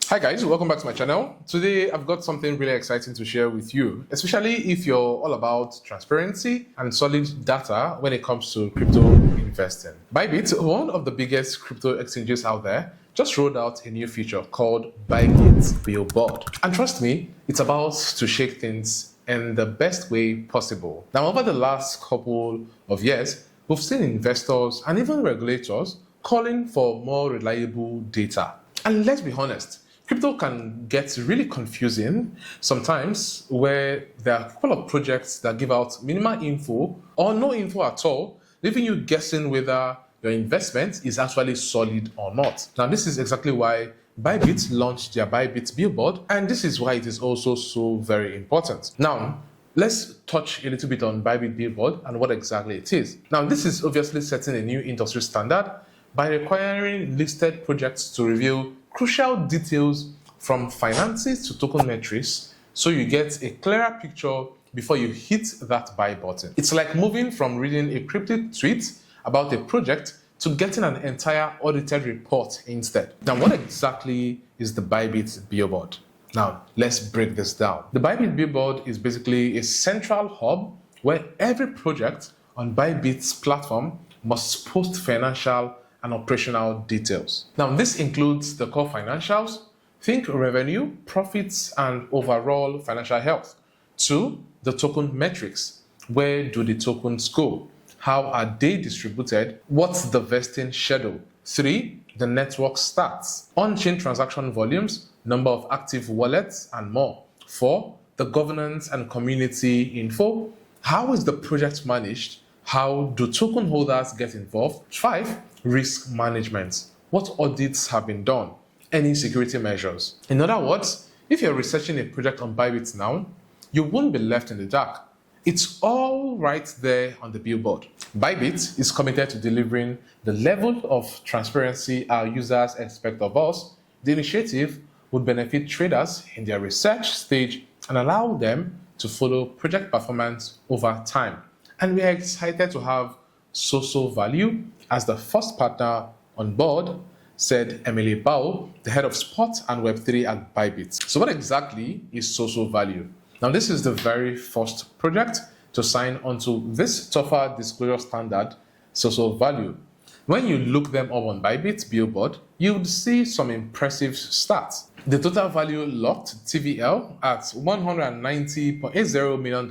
Hi guys, welcome back to my channel. Today I've got something really exciting to share with you, especially if you're all about transparency and solid data when it comes to crypto investing. Bybit, one of the biggest crypto exchanges out there, just rolled out a new feature called Bybit Billboard. And trust me, it's about to shake things in the best way possible. Now, over the last couple of years, we've seen investors and even regulators calling for more reliable data. And let's be honest, crypto can get really confusing sometimes where there are a couple of projects that give out minimal info or no info at all, leaving you guessing whether your investment is actually solid or not. Now, this is exactly why Bybit launched their Bybit Billboard, and this is why it is also so very important. Now, let's touch a little bit on Bybit Billboard and what exactly it is. Now, this is obviously setting a new industry standard by requiring listed projects to reveal crucial details from finances to token metrics so you get a clearer picture before you hit that buy button. It's like moving from reading a cryptic tweet about a project to getting an entire audited report instead. Now, what exactly is the Bybit Billboard? Now, let's break this down. The Bybit Billboard is basically a central hub where every project on Bybit's platform must post financial and operational details. Now, this includes the core financials, think revenue, profits, and overall financial health. 2, the token metrics. Where do the tokens go? How are they distributed? What's the vesting schedule? 3, the network stats, on-chain transaction volumes, number of active wallets, and more. 4, the governance and community info. How is the project managed? How do token holders get involved? 5, risk management. What audits have been done? Any security measures? In other words, if you're researching a project on Bybit now, you won't be left in the dark. It's all right there on the billboard. Bybit is committed to delivering the level of transparency our users expect of us. The initiative would benefit traders in their research stage and allow them to follow project performance over time. And we are excited to have social value as the first partner on board, said Emily Bao, the head of sport and Web3 at Bybit. So what exactly is social value? Now, this is the very first project to sign onto this tougher disclosure standard, social value. When you look them up on Bybit Billboard, you would see some impressive stats. The total value locked TVL at $190.80 million.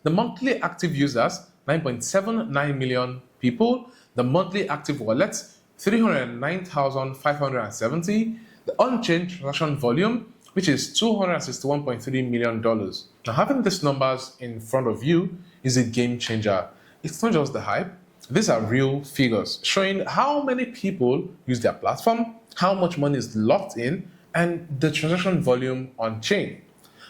The monthly active users, 9.79 million people. The monthly active wallets, 309,570. The on-chain transaction volume, which is $261.3 million. Now, having these numbers in front of you is a game changer. It's not just the hype. These are real figures showing how many people use their platform, how much money is locked in, and the transaction volume on chain.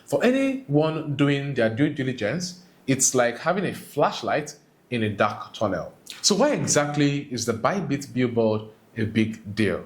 For anyone doing their due diligence, it's like having a flashlight in a dark tunnel. So why exactly is the Bybit Billboard a big deal?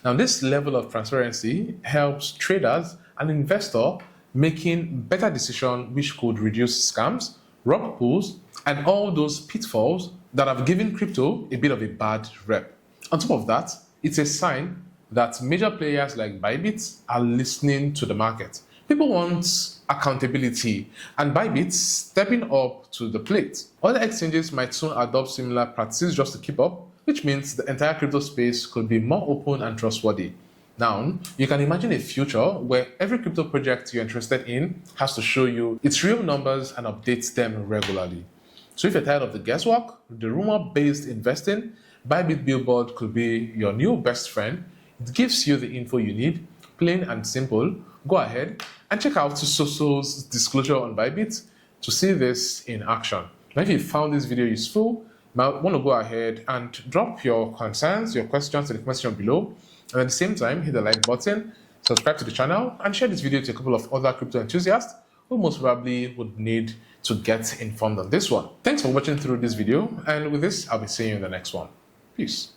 Now, this level of transparency helps traders and investors making better decisions which could reduce scams, rug pulls, and all those pitfalls that have given crypto a bit of a bad rep. On top of that, it's a sign that major players like Bybit are listening to the market. People want accountability, and Bybit stepping up to the plate. Other exchanges might soon adopt similar practices just to keep up, which means the entire crypto space could be more open and trustworthy. Now, you can imagine a future where every crypto project you're interested in has to show you its real numbers and updates them regularly. So if you're tired of the guesswork, the rumor-based investing, Bybit Billboard could be your new best friend. It gives you the info you need, plain and simple. Go ahead and check out Soso's disclosure on Bybit to see this in action. Now, if you found this video useful, you might want to go ahead and drop your concerns, your questions in the comment section below. And at the same time, hit the like button, subscribe to the channel, and share this video to a couple of other crypto enthusiasts who most probably would need to get informed on this one. Thanks for watching through this video, and with this, I'll be seeing you in the next one. Peace.